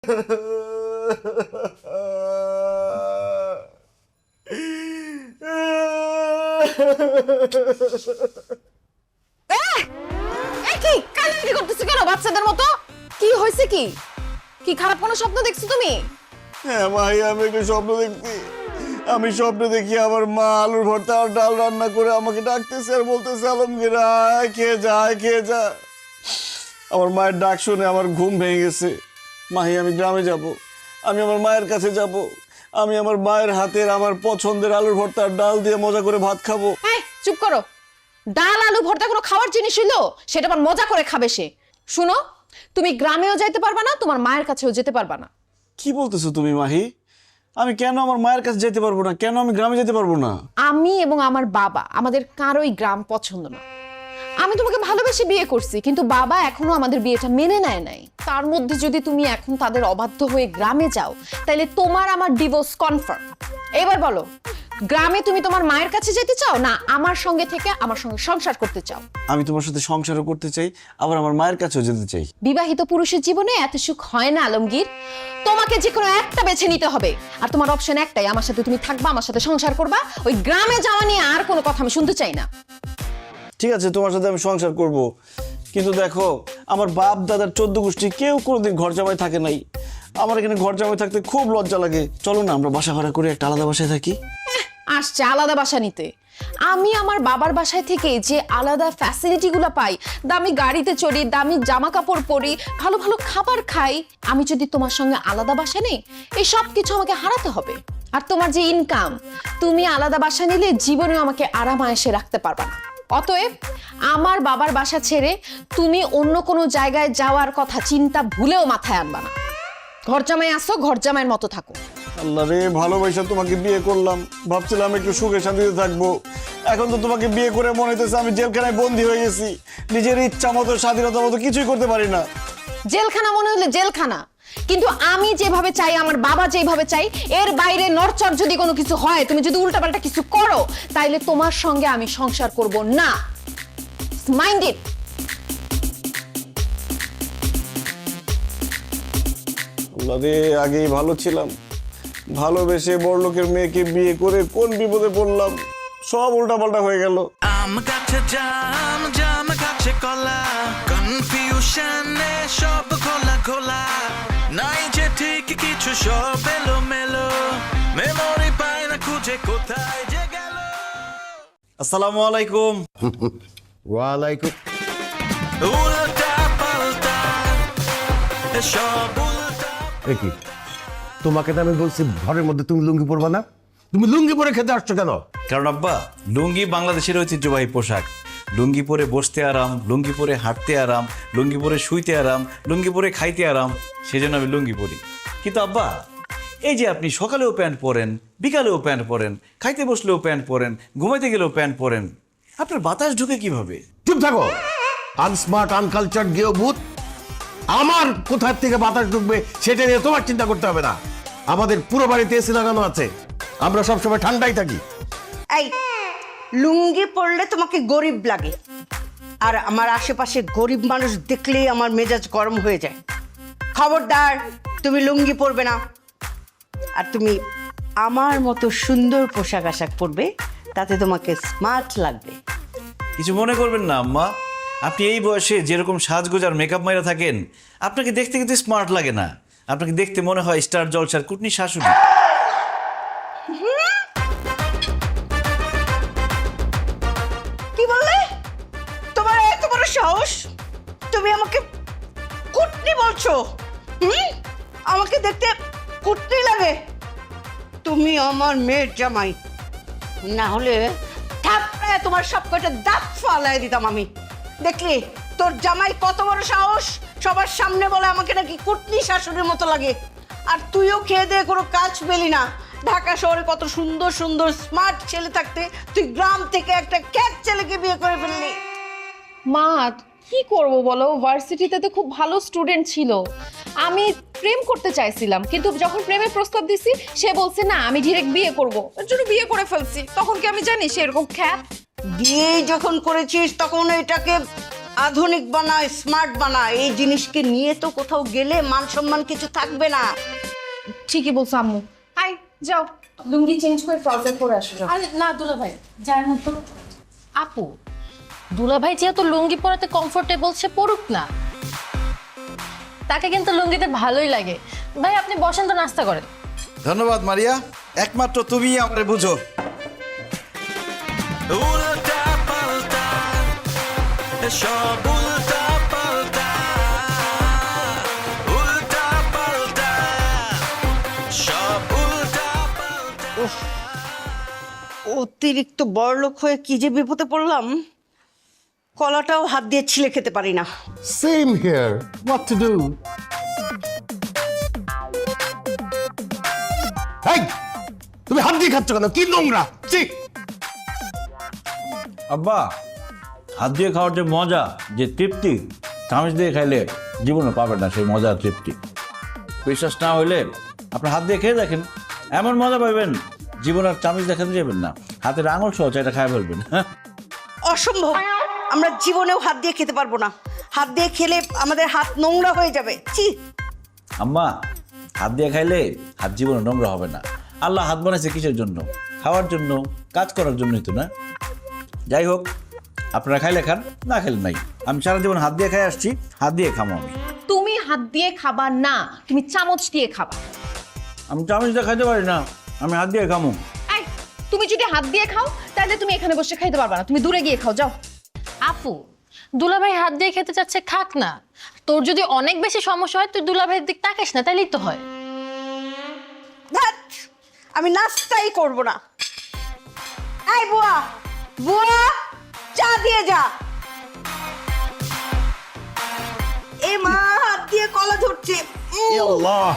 কি কান্নাকাটি করতেছো কেন বাচ্চাদের মতো? কি হয়েছে? কি কি খারাপ কোনো স্বপ্ন দেখছো তুমি? হ্যাঁ ভাই, আমি একটা স্বপ্ন দেখছি। আমি স্বপ্নে দেখি আমার মা আলুর ভর্তা আর ডাল রান্না করে আমাকে ডাকতেছে আর বলতেছে, আলমগীর আয়, খেয়ে যা, খেয়ে যা। আমার মায়ের ডাক শুনে আমার ঘুম ভেঙে গেছে। মাহি, আমি গ্রামে যাব, আমি আমার মায়ের কাছে যাব, আমি আমার মায়ের হাতের আমার পছন্দের আলুর ভর্তা আর ডাল দিয়ে মজা করে ভাত খাবো। এই চুপ করো। ডাল আলু ভর্তা কোনো খাওয়ার জিনিস হইলো? সেটা আবার মজা করে খাবে সে। শুনো, তুমি গ্রামেও যাইতে পারবা না, তোমার মায়ের কাছেও যেতে পারবা না। কি বলতেছো তুমি মাহি? আমি কেন আমার মায়ের কাছে যেতে পারবো না? কেন আমি গ্রামে যেতে পারবো না? আমি এবং আমার বাবা, আমাদের কারোই গ্রাম পছন্দ না। আমি তোমাকে ভালোবেসে বিয়ে করছি, কিন্তু বাবা এখনো আমাদের বিয়েটা মেনে নেয় নাই। তার মধ্যে যদি তুমি এখন তাদের অবাধ্য হয়ে গ্রামে যাও, তাহলে তোমার আমার ডিভোর্স কনফার্ম। এবার বলো, গ্রামে তুমি তোমার মায়ের কাছে যেতে চাও, না আমার সঙ্গে থেকে আমার সঙ্গে সংসার করতে চাও? আমি তোমার সাথে সংসারও করতে চাই, আবার আমার মায়ের কাছেও যেতে চাই। বিবাহিত পুরুষের জীবনে এত সুখ হয় না আলমগীর। তোমাকে যে কোনো একটা বেছে নিতে হবে, আর তোমার অপশন একটাই, আমার সাথে তুমি থাকবা, আমার সাথে সংসার করবা। ওই গ্রামে যাওয়া নিয়ে আর কোনো কথা আমি শুনতে চাই না। ঠিক আছে, তোমার সাথে আমি সংসার করব, কিন্তু দেখো, আমার বাপ দাদার 14 গোষ্ঠী কেউ কোনোদিন ঘর জামাই থাকে নাই। আমার এখানে ঘর জামাই থাকতে খুব লজ্জা লাগে। চলো না আমরা বাসা ভাড়া করে একটা আলাদা বাসায় থাকি। আসছে আলাদা বাসা নিতে। আমি আমার বাবার বাসায় থেকে যে আলাদা ফ্যাসিলিটিগুলো পাই, দামি গাড়িতে চড়ি, দামি জামা কাপড় পরি, ভালো ভালো খাবার খাই, আমি যদি তোমার সঙ্গে আলাদা বাসা নেই, এই সব কিছু আমাকে হারাতে হবে। আর তোমার যে ইনকাম, তুমি আলাদা বাসা নিলে জীবনে আমাকে আরাম আয়েসে রাখতে পারবা না। অতএব আমার বাবার বাসা ছেড়ে তুমি অন্য কোনো জায়গায় যাওয়ার কথা চিন্তা ভুলেও মাথায় আনবা না। ঘর জামাই আসো, ঘর জামাইয়ের মতো থাকো। আল্লাহ রে, ভালোবাসা তোমাকে বিয়ে করলাম, ভাবছিলাম একটু সুখে শান্তিতে থাকবো। এখন তো তোমাকে বিয়ে করে মনে হইতেছে আমি জেলখানায় বন্দী হয়ে গেছি। নিজের ইচ্ছা মতো, স্বাধীনতা মতো কিছুই করতে পারি না। জেলখানা মনে হলে জেলখানা, কিন্তু আমি যেভাবে চাই, আমার বাবা যেভাবে চাই, এর বাইরে নড়চড় যদি কোনো কিছু হয়, তুমি যদি উল্টাপাল্টা কিছু করো, তাইলে তোমার সঙ্গে আমি সংসার করব না। Mind it. আল্লাহ রে, আগেই ভালো ছিলাম, ভালোবেসে বড়লোকের মেয়েকে বিয়ে করে কোন বিপদে পড়লাম। সব উল্টাপাল্টা হয়ে গেল। আম গাছে জাম, জাম গাছে কলা, কনফিউশনে সব খোলা খোলা, নাই যে ঠিক কিছু, সব এলো মেলো, মেমোরি পাই না খুঁজে কোথায় যে গেল। আসসালামু আলাইকুম। ওয়ালাইকুম। উল্টা পাল্টা সব উল্টা। এ কি, তোমাকে তো আমি বলছি ঘরের মধ্যে তুমি লুঙ্গি পরবা না, তুমি লুঙ্গি পরে খেতে আসছো কেন? কারণ আব্বা, লুঙ্গি বাংলাদেশের ঐতিহ্যবাহী পোশাক। লুঙ্গি পরে বসতে আরাম, লুঙ্গি পরে হাঁটতে আরাম, লুঙ্গি পরে শুইতে আরাম, লুঙ্গি পরে খাইতে আরাম, সেজন্য আমি লুঙ্গি পরি। কিন্তু আব্বা, এই যে আপনি সকালেও প্যান্ট পরেন, বিকালেও প্যান্ট পরেন, খাইতে বসলেও প্যান্ট পরেন, ঘুমাইতে গেলেও প্যান্ট পরেন, আপনার বাতাস ঢুকে কিভাবে? চুপ থাকো, আনস্মার্ট, আনকালচার, গেও ভূত। আমার কোথার থেকে বাতাস ঢুকবে সেটা নিয়ে তোমার চিন্তা করতে হবে না। আমাদের পুরো বাড়িতে এসি লাগানো আছে, আমরা সবসময় ঠান্ডাই থাকি। এই লুঙ্গি পরলে তোমাকে গরিব লাগে, আর আমার আশেপাশে গরিব মানুষ দেখলেই আমার মেজাজ গরম হয়ে যায়। খবরদার, তুমি লুঙ্গি পরবে না। আর তুমি আমার মতো সুন্দর পোশাক আশাক পরবে, তাতে তোমাকে স্মার্ট লাগবে। কিছু মনে করবেন না আম্মা, আপনি এই বয়সে যেরকম সাজগোজ আর মেকআপ মাইরা থাকেন, আপনাকে দেখতে কিন্তু স্মার্ট লাগে না। আপনাকে দেখতে মনে হয় স্টার জলসার কুটনি শাশুড়ি। কি বললে? তোমার এত বড় সাহস, তুমি আমাকে কুটনি বলছো? আমাকে দেখতে কুটনি লাগে? তুমি আমার মেয়ের জামাই, না হলে থাপড়ায় তোমার সব কয়টা দাঁত ফালাই দিতাম আমি। দেখলি তোর জামাই কত বড় সাহস, সবার সামনে বলে আমাকে নাকি কুটনি শাশুড়ির মতো লাগে। আর তুইও খেয়ে দিয়ে কোনো কাজ পেলি না। ঢাকা শহরে কত সুন্দর সুন্দর স্মার্ট ছেলে থাকতে তুই গ্রাম থেকে একটা ক্যাট ছেলেকে বিয়ে করে ফেললি। মা, কি করব বলো, ভার্সিটিতে তো খুব ভালো স্টুডেন্ট ছিল। আমি প্রেম করতে চাইছিলাম, কিন্তু যখন প্রেমের প্রস্তাব দিছি, সে বলছে না, আমি ডিরেক্ট বিয়ে করব। এর জন্য বিয়ে করে ফেলছি। তখন কি আমি জানি সে এরকম খ্যাত? বিয়ে যখন করেছিস তখন এটাকে আধুনিক বানা, স্মার্ট বানা, এই জিনিসকে নিয়ে তো কোথাও গেলে মান সম্মান কিছু থাকবে না। ঠিকই বলছো আম্মু। আই যাও লুঙ্গি চেঞ্জ করে ট্রাউজার পরে আসো যাও। আরে না দুলা ভাই যায় না তো। আপু দুলা ভাই যেহেতু লুঙ্গি পরাতে কমফোর্টেবল সে পড়ুক না, তাকে কিন্তু লুঙ্গিতে ভালোই লাগে। ভাই আপনি বসেন তো নাস্তা করেন। ধন্যবাদ মারিয়া, একমাত্র তুমিই আমারে বুঝো। উল্টা পাল্টা সব উল্টা পাল্টা উল্টা পাল্টা সব উল্টা পাল্টা অতিরিক্ত বড়লোক হয়ে কি যে বিপদে পড়লাম, কলাটাও হাত দিয়ে ছিলে খেতে পারি না। Same here, what to do? এই তুমি হাত দিয়ে খাচ্ছ কেন? কি নোংরা! ঠিক আব্বা, হাত দিয়ে খাওয়ার যে মজা, যে তৃপ্তি, চামচ দিয়ে খাইলে জীবনে পাবেন না সেই মজার তৃপ্তি। বিশ্বাস না হইলে আপনি হাত দিয়ে খেয়ে দেখেন, এমন মজা পাবেন জীবন আর চামচ দেখাতে যাবেন না, হাতের আঙুল সহ চাইটা খাই ফেলবেন। অসম্ভব, আমরা জীবনেও হাত দিয়ে খেতে পারবো না। হাত দিয়ে খেলে আমাদের হাত নোংরা হয়ে যাবে। ছি। আম্মা, হাত দিয়ে খাইলে হাত জীবনে নোংরা হবে না। আল্লাহ হাত বানাইছে কিসের জন্য? খাওয়ার জন্য, কাজ করার জন্যই তো না? যাই হোক, আপনারা খাইলে খান, না খেলে নাই। আমি সারা জীবন হাত দিয়ে খাই আসছি, হাত দিয়ে খামো আমি। তুমি হাত দিয়ে খাবা না, তুমি চামচ দিয়ে খাবা। আমি চামচ দিয়ে খাইতে পারি না, আমি হাত দিয়ে খামো। এই তুমি যদি হাত দিয়ে খাও তাহলে তুমি এখানে বসে খাইতে পারবা না, তুমি দূরে গিয়ে খাও যাও। আপু দুলা ভাই হাত দিয়ে খেতে চাচ্ছে, খাক না। তোর যদি অনেক বেশি সমস্যা হয় তুই দুলা ভাইয়ের দিক তাকাস না, তাইলেই তো হয়। ধ্যাৎ, আমি নাস্তাই করব না। এই বুয়া, বুয়া চা দিয়ে যা। এ মা, হাত দিয়ে কলা ধরছে। আল্লাহ!